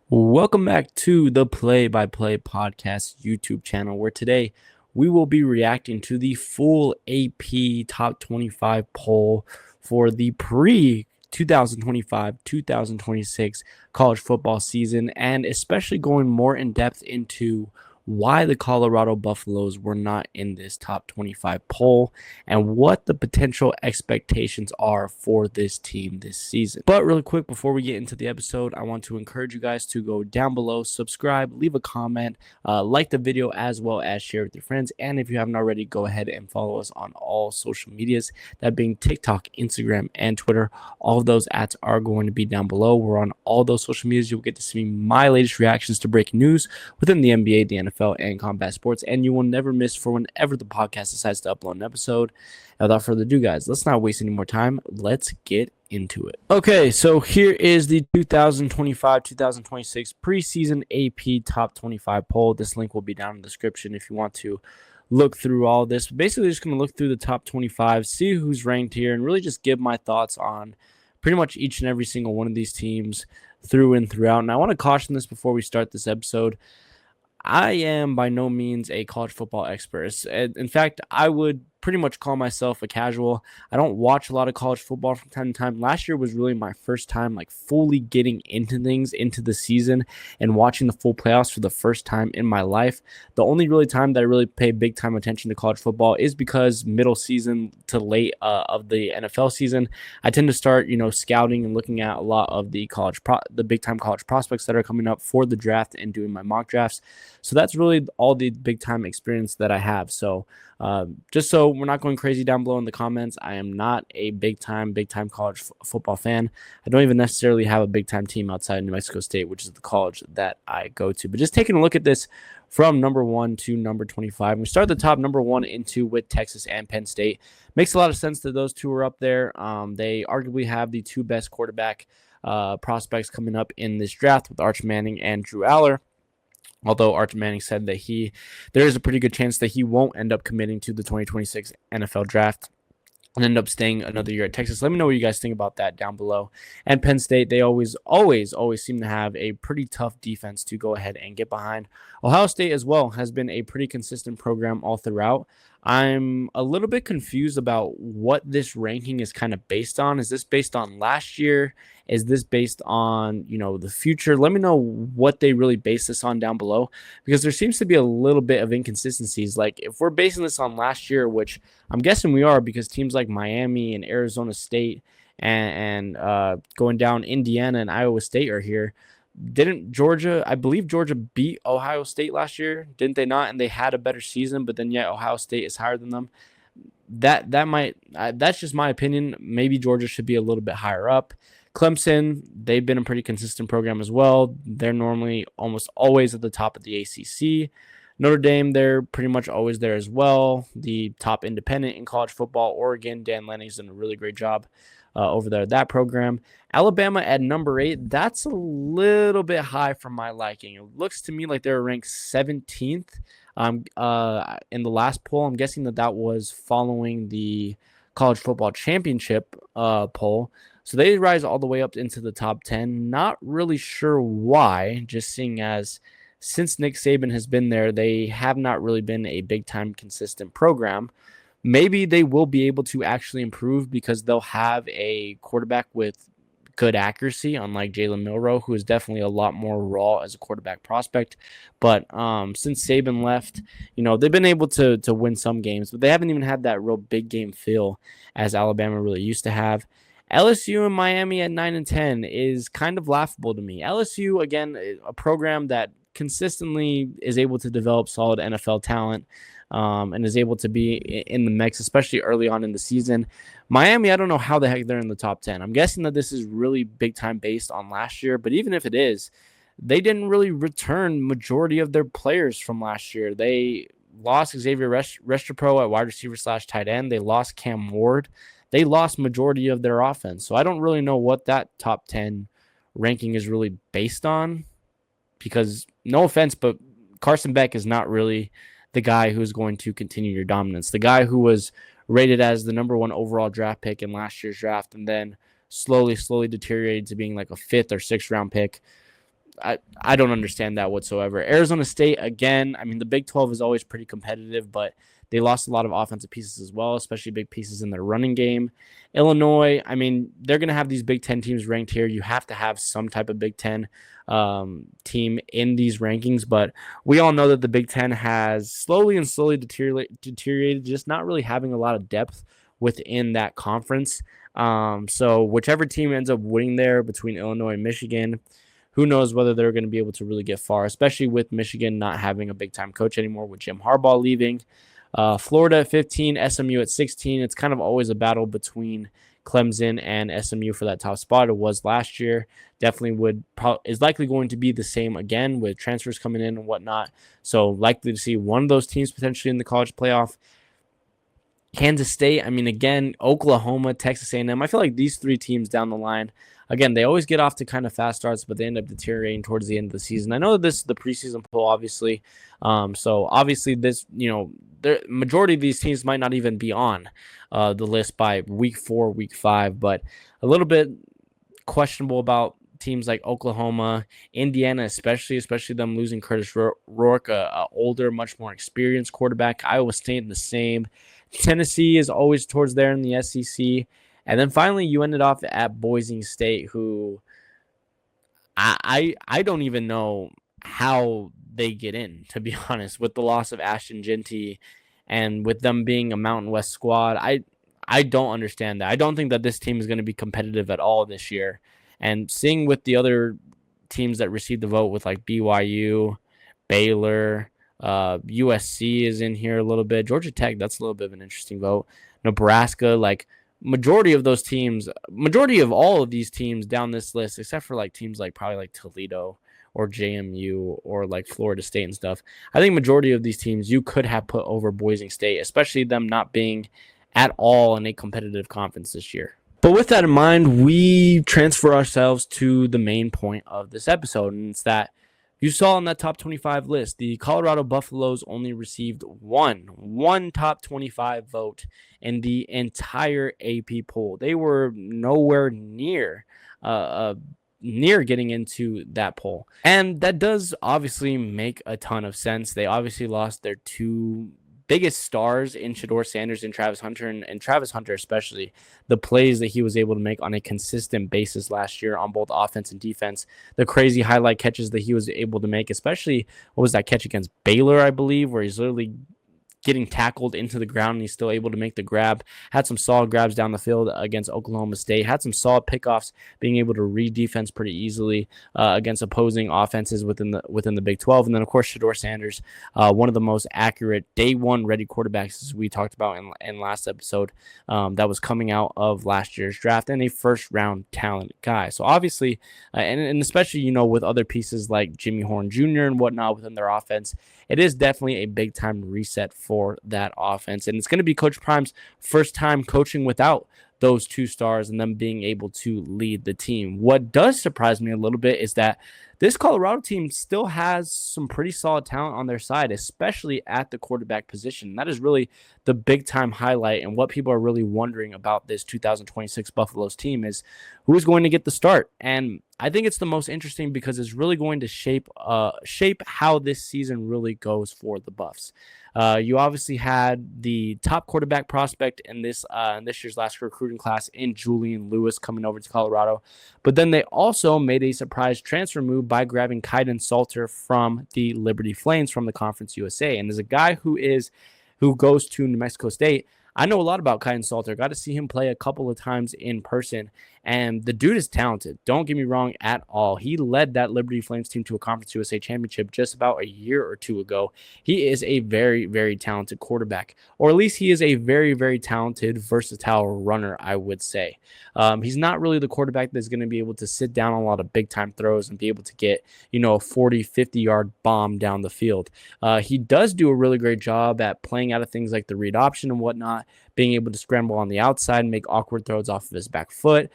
Welcome back to the Play by Play Podcast YouTube channel, where today we will be reacting to the full AP Top 25 poll for the pre 2025 2026 college football season, and especially going more in depth into why the Colorado Buffaloes were not in this top 25 poll and what the potential expectations are for this team this season. But really quick, before we get into the episode, I want to encourage you guys to go down below, subscribe, leave a comment, like the video, as well as share with your friends. And if you haven't already, go ahead and follow us on all social medias, that being TikTok, Instagram, and Twitter. All of those ads are going to be down below. We're on all those social medias. You'll get to see my latest reactions to breaking news within the NBA, the NFL, and combat sports, and you will never miss for whenever the podcast decides to upload an episode. And without further ado, guys, let's not waste any more time. Let's get into it. Okay, so here is the 2025-2026 preseason AP top 25 poll. This link will be down in the description if you want to look through all this. Basically, just going to look through the top 25, see who's ranked here, and really just give my thoughts on pretty much each and every single one of these teams through and throughout. And I want to caution this before we start this episode. I am by no means a college football expert. In fact, I would pretty much call myself a casual. I don't watch a lot of college football from time to time. Last year was really my first time like fully getting into things, into the season, and watching the full playoffs for the first time in my life. The only really time that I really pay big time attention to college football is because middle season to late of the NFL season, I tend to start, scouting and looking at a lot of the the big time college prospects that are coming up for the draft and doing my mock drafts. So that's really all the big time experience that I have. So just so we're not going crazy down below in the comments, I am not a big time college football fan. I don't even necessarily have a big time team outside New Mexico State, which is the college that I go to. But just taking a look at this from number 1 to number 25, we start the top number 1 into with Texas and Penn State. Makes a lot of sense that those two are up there. They arguably have the two best quarterback prospects coming up in this draft with Arch Manning and Drew Aller. Although Arch Manning said that there is a pretty good chance that he won't end up committing to the 2026 NFL draft and end up staying another year at Texas. Let me know what you guys think about that down below. And Penn State, they always seem to have a pretty tough defense to go ahead and get behind. Ohio State as well has been a pretty consistent program all throughout. I'm a little bit confused about what this ranking is kind of based on. Is this based on last year? Is this based on, the future? Let me know what they really base this on down below, because there seems to be a little bit of inconsistencies. Like if we're basing this on last year, which I'm guessing we are, because teams like Miami and Arizona State and going down Indiana and Iowa State are here. Didn't Georgia, I believe Georgia beat Ohio State last year, didn't they not? And they had a better season, but then yet Ohio State is higher than them. That might that's just my opinion. Maybe Georgia should be a little bit higher up. Clemson, they've been a pretty consistent program as well. They're normally almost always at the top of the ACC. Notre Dame, they're pretty much always there as well. The top independent in college football. Oregon, Dan Lanning's done a really great job over there at that program. Alabama at number 8, that's a little bit high for my liking. It looks to me like they're ranked 17th in the last poll. I'm guessing that was following the college football championship poll. So they rise all the way up into the top 10. Not really sure why, just seeing as since Nick Saban has been there, they have not really been a big-time consistent program. Maybe they will be able to actually improve because they'll have a quarterback with good accuracy, unlike Jalen Milroe, who is definitely a lot more raw as a quarterback prospect. But since Saban left, they've been able to win some games, but they haven't even had that real big game feel as Alabama really used to have. LSU and Miami at 9 and 10 is kind of laughable to me. LSU, again, a program that consistently is able to develop solid NFL talent and is able to be in the mix, especially early on in the season. Miami, I don't know how the heck they're in the top 10. I'm guessing that this is really big time based on last year, but even if it is, they didn't really return majority of their players from last year. They lost Xavier Restrepo at wide receiver / tight end. They lost Cam Ward. They lost majority of their offense. So I don't really know what that top 10 ranking is really based on, because no offense, but Carson Beck is not really the guy who's going to continue your dominance. The guy who was rated as the number 1 overall draft pick in last year's draft and then slowly deteriorated to being like a 5th or 6th round pick. I don't understand that whatsoever. Arizona State, again, I mean, the Big 12 is always pretty competitive, but they lost a lot of offensive pieces as well, especially big pieces in their running game. Illinois, I mean, they're going to have these Big 10 teams ranked here. You have to have some type of Big 10 team in these rankings, but we all know that the Big 10 has slowly deteriorated, just not really having a lot of depth within that conference. So whichever team ends up winning there between Illinois and Michigan, who knows whether they're going to be able to really get far, especially with Michigan not having a big-time coach anymore, with Jim Harbaugh leaving. Florida at 15, SMU at 16. It's kind of always a battle between Clemson and SMU for that top spot. It was last year. Definitely is likely going to be the same again with transfers coming in and whatnot. So likely to see one of those teams potentially in the college playoff. Kansas State, I mean, again, Oklahoma, Texas A&M. I feel like these three teams down the line, again, they always get off to kind of fast starts, but they end up deteriorating towards the end of the season. I know that this is the preseason poll, obviously. So obviously this, the majority of these teams might not even be on the list by week 4, week 5, but a little bit questionable about teams like Oklahoma, Indiana, especially them losing Curtis Rourke, a older, much more experienced quarterback. Iowa State the same. Tennessee is always towards there in the SEC. And then finally you ended off at Boise State, who I don't even know how they get in, to be honest, with the loss of Ashton Genty and with them being a Mountain West squad. I don't understand that. I don't think that this team is going to be competitive at all this year. And seeing with the other teams that received the vote with like BYU, Baylor, USC is in here a little bit. Georgia Tech, that's a little bit of an interesting vote. Nebraska, like majority of all of these teams down this list, except for like teams like probably like Toledo or JMU or like Florida State and stuff. I think majority of these teams you could have put over Boise State, especially them not being at all in a competitive conference this year. But with that in mind, we transfer ourselves to the main point of this episode, and it's that you saw on that top 25 list, the Colorado Buffaloes only received one top 25 vote in the entire AP poll. They were nowhere near getting into that poll. And that does obviously make a ton of sense. They obviously lost their two biggest stars in Shedeur Sanders and Travis Hunter, and Travis Hunter especially, the plays that he was able to make on a consistent basis last year on both offense and defense, the crazy highlight catches that he was able to make, especially what was that catch against Baylor, I believe, where he's literally getting tackled into the ground and he's still able to make the grab. Had some solid grabs down the field against Oklahoma State. Had some solid pickoffs, being able to read defense pretty easily against opposing offenses within the Big 12. And then, of course, Shedeur Sanders, one of the most accurate day one ready quarterbacks, as we talked about in last episode, that was coming out of last year's draft, and a first-round talent guy. So obviously, and especially, with other pieces like Jimmy Horn Jr. and whatnot within their offense, it is definitely a big-time reset for that offense. And it's going to be Coach Prime's first time coaching without those two stars and them being able to lead the team. What does surprise me a little bit is that this Colorado team still has some pretty solid talent on their side, especially at the quarterback position. That is really the big-time highlight, and what people are really wondering about this 2026 Buffaloes team is who is going to get the start. And I think it's the most interesting because it's really going to shape how this season really goes for the Buffs. You obviously had the top quarterback prospect in this year's last recruiting class in Julian Lewis coming over to Colorado, but then they also made a surprise transfer move by grabbing Kaiden Salter from the Liberty Flames from the Conference USA. And as a guy who goes to New Mexico State, I know a lot about Kaiden Salter. Got to see him play a couple of times in person, and the dude is talented. Don't get me wrong at all. He led that Liberty Flames team to a Conference USA championship just about a year or two ago. He is a very, very talented quarterback, or at least he is a very, very talented, versatile runner, I would say. He's not really the quarterback that's going to be able to sit down on a lot of big-time throws and be able to get, a 40, 50-yard bomb down the field. He does do a really great job at playing out of things like the read option and whatnot, being able to scramble on the outside, make awkward throws off of his back foot,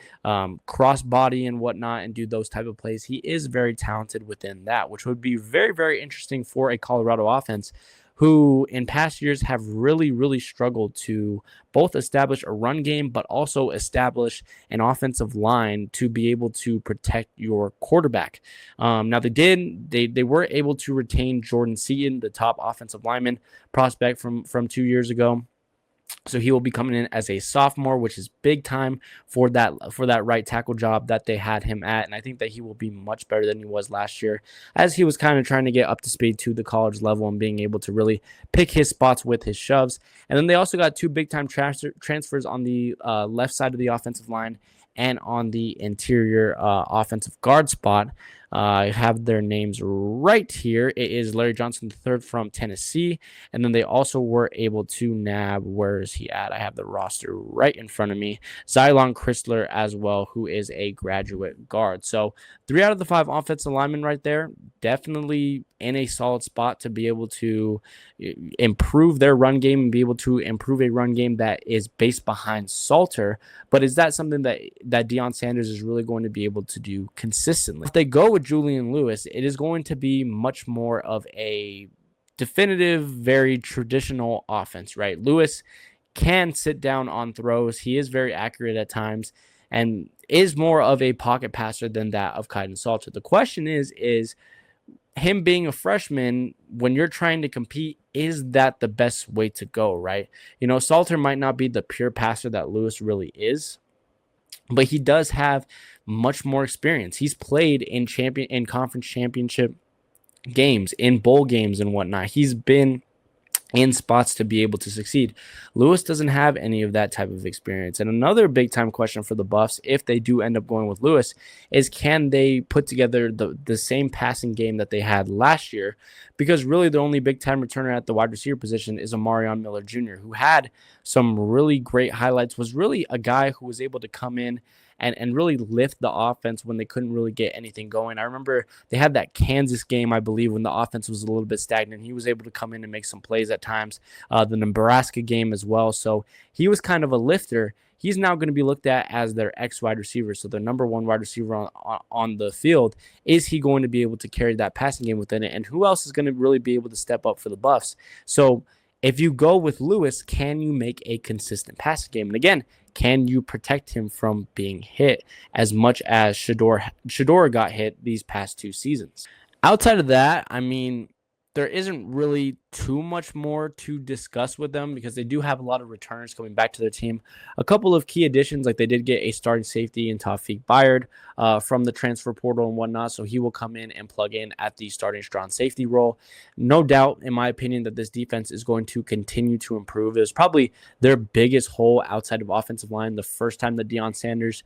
cross body and whatnot, and do those type of plays. He is very talented within that, which would be very, very interesting for a Colorado offense who in past years have really, really struggled to both establish a run game, but also establish an offensive line to be able to protect your quarterback. Now they were able to retain Jordan Seaton, the top offensive lineman prospect from 2 years ago. So he will be coming in as a sophomore, which is big time for that right tackle job that they had him at. And I think that he will be much better than he was last year, as he was kind of trying to get up to speed to the college level and being able to really pick his spots with his shoves. And then they also got two big time transfers on the left side of the offensive line and on the interior offensive guard spot. I have their names right here. It is Larry Johnson III from Tennessee. And then they also were able to nab, where is he at? I have the roster right in front of me. Xylon Chrysler as well, who is a graduate guard. So 3 out of the 5 offensive linemen right there, definitely in a solid spot to be able to improve their run game and be able to improve a run game that is based behind Salter. But is that something that Deion Sanders is really going to be able to do consistently? If they go with Julian Lewis, it is going to be much more of a definitive, very traditional offense, right? Lewis can sit down on throws. He is very accurate at times and is more of a pocket passer than that of Kaiden Salter. The question is him being a freshman, when you're trying to compete, is that the best way to go, right? Salter might not be the pure passer that Lewis really is, but he does have much more experience. He's played in conference championship games, in bowl games and whatnot. He's been in spots to be able to succeed. Lewis doesn't have any of that type of experience. And another big time question for the Buffs, if they do end up going with Lewis, is can they put together the same passing game that they had last year? Because really the only big time returner at the wide receiver position is Amarion Miller Jr., who had some really great highlights, was really a guy who was able to come in and really lift the offense when they couldn't really get anything going. I remember they had that Kansas game, I believe, when the offense was a little bit stagnant. He was able to come in and make some plays at times. The Nebraska game as well. So he was kind of a lifter. He's now going to be looked at as their X wide receiver, so their number one wide receiver on the field. Is he going to be able to carry that passing game within it? And who else is going to really be able to step up for the Buffs? So if you go with Lewis, can you make a consistent passing game? And again, can you protect him from being hit as much as Shedeur got hit these past 2 seasons? Outside of that, I mean, there isn't really too much more to discuss with them because they do have a lot of returners coming back to their team. A couple of key additions, like they did get a starting safety in Tawfiq Bayard from the transfer portal and whatnot, so he will come in and plug in at the starting strong safety role. No doubt, in my opinion, that this defense is going to continue to improve. It was probably their biggest hole outside of offensive line the first time that Deion Sanders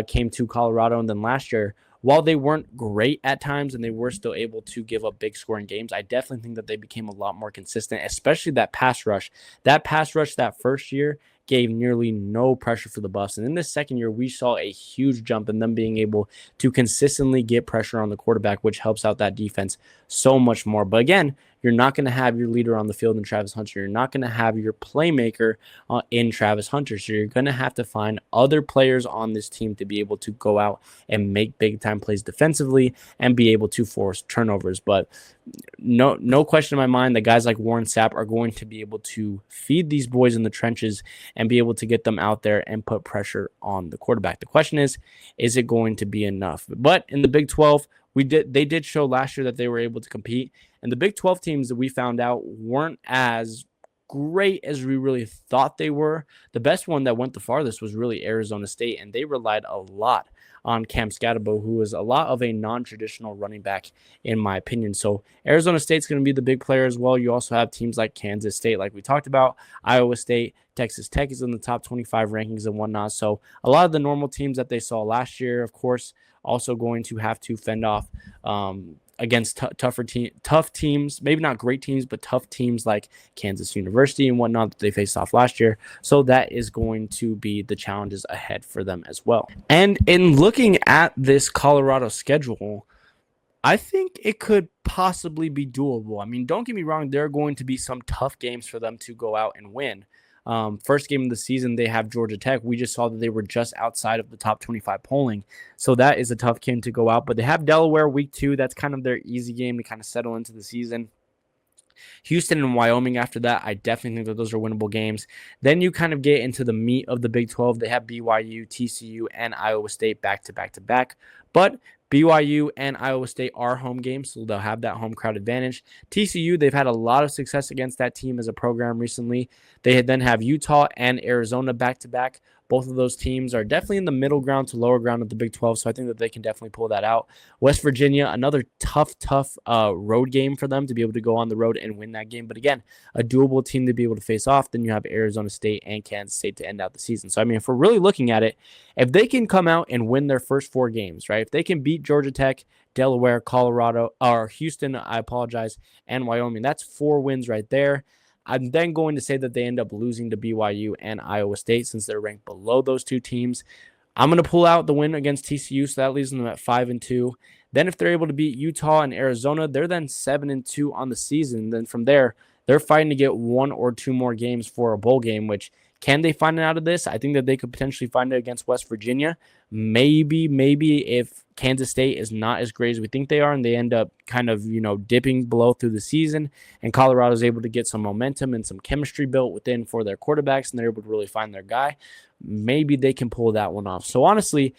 came to Colorado, and then last year, while they weren't great at times and they were still able to give up big scoring games, I definitely think that they became a lot more consistent, especially that pass rush. That pass rush that first year gave nearly no pressure for the Buffs. And in this second year, we saw a huge jump in them being able to consistently get pressure on the quarterback, which helps out that defense so much more. But again, you're not going to have your leader on the field in Travis Hunter. You're not going to have your playmaker in Travis Hunter. So you're going to have to find other players on this team to be able to go out and make big-time plays defensively and be able to force turnovers. But no question in my mind that guys like Warren Sapp are going to be able to feed these boys in the trenches and be able to get them out there and put pressure on the quarterback. The question is it going to be enough? But in the Big 12, they did show last year that they were able to compete. And the Big 12 teams that we found out weren't as great as we really thought they were. The best one that went the farthest was really Arizona State, and they relied a lot on Cam Scatterbo, who is a lot of a non-traditional running back, in my opinion. So Arizona State's going to be the big player as well. You also have teams like Kansas State, like we talked about, Iowa State, Texas Tech is in the top 25 rankings and whatnot. So a lot of the normal teams that they saw last year, of course, also going to have to fend off against tough teams, maybe not great teams, but tough teams like Kansas University and whatnot that they faced off last year. So that is going to be the challenges ahead for them as well. And in looking at this Colorado schedule, I think it could possibly be doable. I mean, don't get me wrong, there are going to be some tough games for them to go out and win. First game of the season, they have Georgia Tech. We just saw that they were just outside of the top 25 polling. So that is a tough game to go out. But they have Delaware week 2. That's kind of their easy game to kind of settle into the season. Houston and Wyoming after that, I definitely think that those are winnable games. Then you kind of get into the meat of the Big 12. They have BYU, TCU, and Iowa State back to back to back. But BYU and Iowa State are home games, so they'll have that home crowd advantage. TCU, they've had a lot of success against that team as a program recently. They then have Utah and Arizona back to back. Both of those teams are definitely in the middle ground to lower ground of the Big 12, so I think that they can definitely pull that out. West Virginia, another tough road game for them to be able to go on the road and win that game. But again, a doable team to be able to face off. Then you have Arizona State and Kansas State to end out the season. So, I mean, if we're really looking at it, if they can come out and win their first 4 games, right? If they can beat Georgia Tech, Delaware, Colorado, or Houston, I apologize, and Wyoming, that's 4 wins right there. I'm then going to say that they end up losing to BYU and Iowa State since they're ranked below those 2 teams. I'm going to pull out the win against TCU, so that leaves them at 5-2. Then if they're able to beat Utah and Arizona, they're then 7-2 on the season. Then from there, they're fighting to get 1 or 2 more games for a bowl game, which can they find it out of this? I think that they could potentially find it against West Virginia. Maybe if Kansas State is not as great as we think they are and they end up kind of, dipping below through the season and Colorado is able to get some momentum and some chemistry built within for their quarterbacks and they're able to really find their guy, maybe they can pull that one off. So honestly,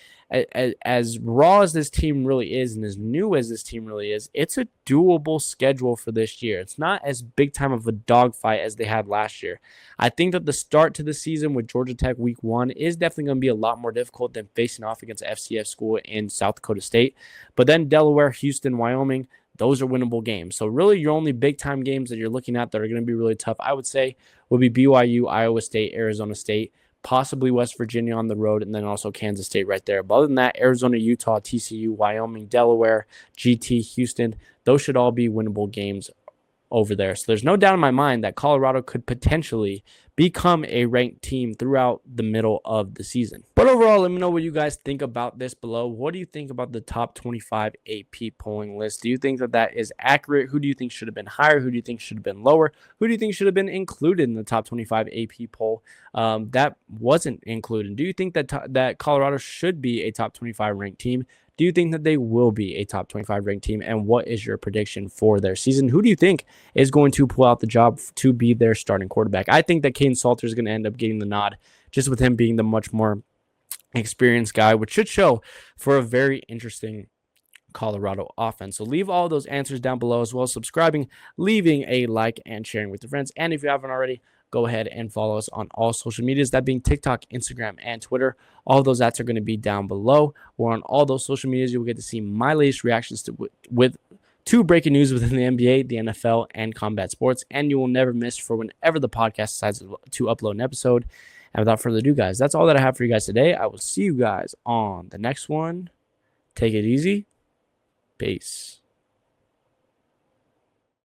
as raw as this team really is and as new as this team really is, it's a doable schedule for this year. It's not as big time of a dogfight as they had last year. I think that the start to the season with Georgia Tech week 1 is definitely going to be a lot more difficult than facing off against FCS school in South Dakota State. But then Delaware, Houston, Wyoming, those are winnable games. So really your only big time games that you're looking at that are going to be really tough, I would say, would be BYU, Iowa State, Arizona State, possibly West Virginia on the road, and then also Kansas State right there. But other than that, Arizona, Utah, TCU, Wyoming, Delaware, GT, Houston, those should all be winnable games over there. So there's no doubt in my mind that Colorado could potentially become a ranked team throughout the middle of the season. But overall, let me know what you guys think about this below. What do you think about the top 25 AP polling list? Do you think that that is accurate? Who do you think should have been higher? Who do you think should have been lower? Who do you think should have been included in the top 25 AP poll that wasn't included? Do you think that that Colorado should be a top 25 ranked team? Do you think that they will be a top 25 ranked team? And what is your prediction for their season? Who do you think is going to pull out the job to be their starting quarterback? I think that Caden Salter is going to end up getting the nod just with him being the much more experienced guy, which should show for a very interesting Colorado offense. So leave all those answers down below as well as subscribing, leaving a like, and sharing with your friends. And if you haven't already, go ahead and follow us on all social medias, that being TikTok, Instagram, and Twitter. All of those ads are going to be down below. Or on all those social medias, you'll get to see my latest reactions to breaking news within the NBA, the NFL, and combat sports. And you will never miss for whenever the podcast decides to upload an episode. And without further ado, guys, that's all that I have for you guys today. I will see you guys on the next one. Take it easy. Peace.